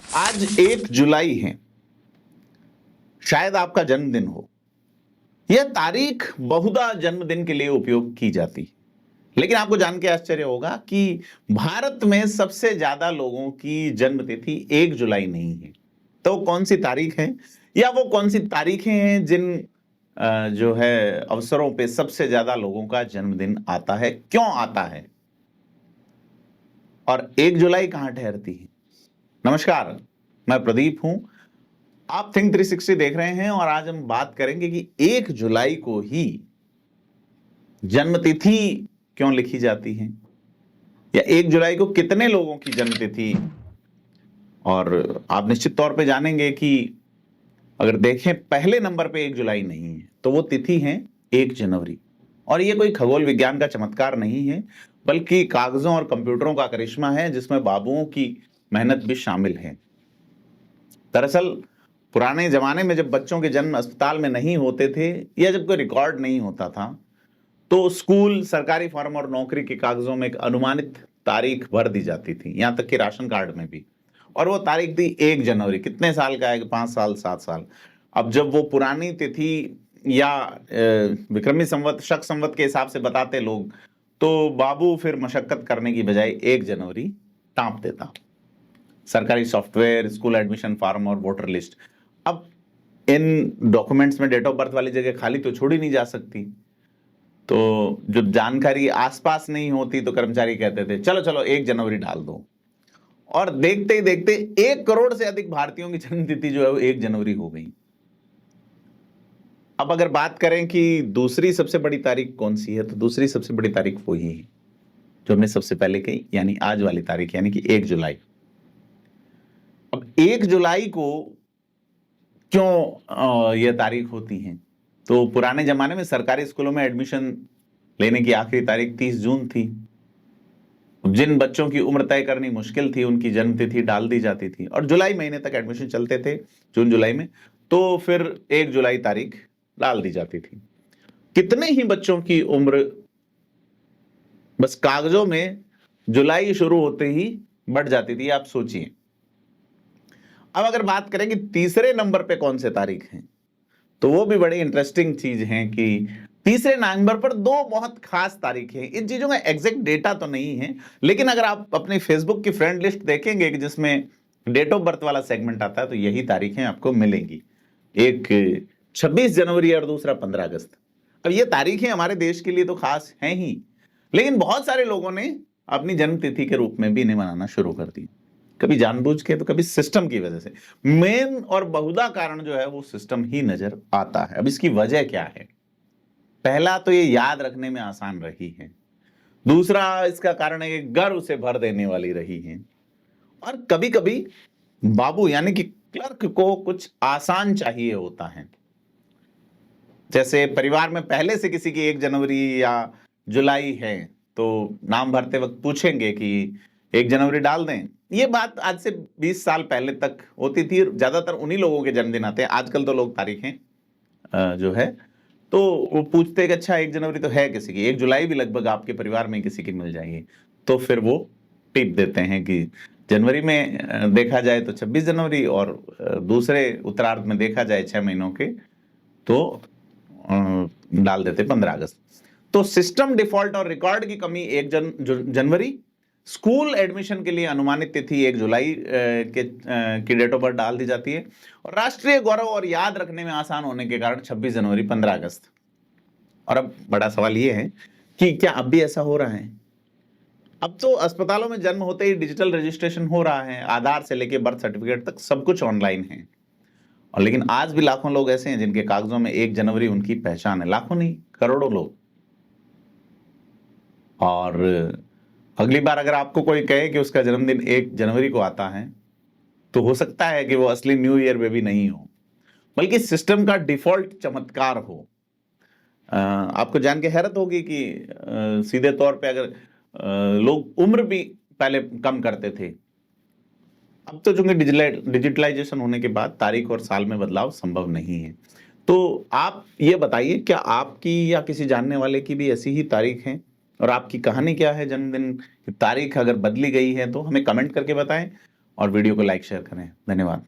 आज 1 जुलाई है, शायद आपका जन्मदिन हो। यह तारीख बहुधा जन्मदिन के लिए उपयोग की जाती है, लेकिन आपको जान के आश्चर्य होगा कि भारत में सबसे ज्यादा लोगों की जन्म तिथि 1 जुलाई नहीं है। तो कौन सी तारीख है, या वो कौन सी तारीखें हैं जिन जो है अवसरों पे सबसे ज्यादा लोगों का जन्मदिन आता है, क्यों आता है, और 1 जुलाई कहां ठहरती है। नमस्कार, मैं प्रदीप हूं, आप थिंक 360 देख रहे हैं और आज हम बात करेंगे कि 1 जुलाई को ही जन्मतिथि क्यों लिखी जाती है, या 1 जुलाई को कितने लोगों की जन्मतिथि। और आप निश्चित तौर पे जानेंगे कि अगर देखें पहले नंबर पे 1 जुलाई नहीं है तो वो तिथि है 1 जनवरी। और ये कोई खगोल विज्ञान का चमत्कार नहीं है, बल्कि कागजों और कंप्यूटरों का करिश्मा है, जिसमें बाबुओं की मेहनत भी शामिल है। दरअसल पुराने जमाने में जब बच्चों के जन्म अस्पताल में नहीं होते थे, या जब कोई रिकॉर्ड नहीं होता था, तो स्कूल, सरकारी फॉर्म और नौकरी के कागजों में एक अनुमानित तारीख भर दी जाती थी, यहां तक कि राशन कार्ड में भी। और वो तारीख थी 1 जनवरी। कितने साल का है, 5 साल 7 साल। अब जब वो पुरानी तिथि या विक्रमी संवत, शक संवत के हिसाब से बताते लोग, तो बाबू फिर मशक्कत करने की बजाय 1 जनवरी टाँप देता। सरकारी सॉफ्टवेयर, स्कूल एडमिशन फॉर्म और वोटर लिस्ट। अब इन डॉक्यूमेंट्स में डेट ऑफ बर्थ वाली जगह खाली तो छोड़ी नहीं जा सकती, तो जो जानकारी आसपास नहीं होती तो कर्मचारी कहते थे चलो चलो 1 जनवरी डाल दो। और देखते ही देखते 1 करोड़ से अधिक भारतीयों की जन्मतिथि जो है वो 1 जनवरी हो गई। अब अगर बात करें कि दूसरी सबसे बड़ी तारीख कौन सी है, तो दूसरी सबसे बड़ी तारीख वही है जो हमने सबसे पहले कही, यानी आज वाली तारीख, यानी कि 1 जुलाई। अब 1 जुलाई को क्यों यह तारीख होती है, तो पुराने जमाने में सरकारी स्कूलों में एडमिशन लेने की आखिरी तारीख 30 जून थी। जिन बच्चों की उम्र तय करनी मुश्किल थी, उनकी जन्मतिथि डाल दी जाती थी, और जुलाई महीने तक एडमिशन चलते थे, जून जुलाई में, तो फिर 1 जुलाई तारीख डाल दी जाती थी। कितने ही बच्चों की उम्र बस कागजों में जुलाई शुरू होते ही बढ़ जाती थी, आप सोचिए। अब अगर बात करें कि तीसरे नंबर पे कौन से तारीख हैं, तो वो भी बड़ी इंटरेस्टिंग चीज है कि तीसरे नंबर पर 2 बहुत खास तारीखें हैं। इन चीजों का एग्जैक्ट डेटा तो नहीं है, लेकिन अगर आप अपने फेसबुक की फ्रेंड लिस्ट देखेंगे कि जिसमें डेट ऑफ बर्थ वाला सेगमेंट आता है, तो यही तारीखें आपको मिलेंगी। एक 26 जनवरी और दूसरा 15 अगस्त। अब ये तारीखें हमारे देश के लिए तो खास हैं ही, लेकिन बहुत सारे लोगों ने अपनी जन्मतिथि के रूप में भी इन्हें मनाना शुरू कर दिया, कभी जानबूझ के तो कभी सिस्टम की वजह से। मेन और बहुधा कारण जो है वो सिस्टम ही नजर आता है। अब इसकी वजह क्या है? पहला तो ये याद रखने में आसान रही है, दूसरा इसका कारण है कि गर्व से भर देने वाली रही है, और कभी कभी बाबू यानी कि क्लर्क को कुछ आसान चाहिए होता है। जैसे परिवार में पहले से किसी की 1 जनवरी या जुलाई है, तो नाम भरते वक्त पूछेंगे कि 1 जनवरी डाल दें। ये बात आज से 20 साल पहले तक होती थी, ज्यादातर उन्हीं लोगों के जन्मदिन आते हैं। आजकल तो लोग तारीखें जो है तो वो पूछते हैं कि अच्छा 1 जनवरी तो है किसी की, 1 जुलाई भी लगभग आपके परिवार में किसी की मिल जाएगी, तो फिर वो टिप देते हैं कि जनवरी में देखा जाए तो 26 जनवरी, और दूसरे उत्तरार्ध में देखा जाए 6 महीनों के, तो डाल देते 15 अगस्त। तो सिस्टम डिफॉल्ट और रिकॉर्ड की कमी 1 जनवरी, स्कूल एडमिशन के लिए अनुमानित तिथि 1 जुलाई की डेट ऑफ बर्थ डाल दी जाती है, और राष्ट्रीय गौरव और याद रखने में आसान होने के कारण 26 जनवरी 15 अगस्त। और अब बड़ा सवाल यह है कि क्या अब भी ऐसा हो रहा है? अब तो अस्पतालों में जन्म होते ही डिजिटल रजिस्ट्रेशन हो रहा है, आधार से लेके बर्थ सर्टिफिकेट तक सब कुछ ऑनलाइन है। और लेकिन आज भी लाखों लोग ऐसे हैं जिनके कागजों में 1 जनवरी उनकी पहचान है। लाखों नहीं, करोड़ों लोग। और अगली बार अगर आपको कोई कहे कि उसका जन्मदिन 1 जनवरी को आता है, तो हो सकता है कि वो असली न्यू ईयर बेबी नहीं हो, बल्कि सिस्टम का डिफॉल्ट चमत्कार हो। आपको जान के हैरत होगी कि सीधे तौर पे अगर लोग उम्र भी पहले कम करते थे, अब तो चूंकि डिजिटलाइजेशन होने के बाद तारीख और साल में बदलाव संभव नहीं है। तो आप ये बताइए, क्या आपकी या किसी जानने वाले की भी ऐसी ही तारीख है, और आपकी कहानी क्या है जन्मदिन की तारीख अगर बदली गई है तो हमें कमेंट करके बताएं। और वीडियो को लाइक शेयर करें। धन्यवाद।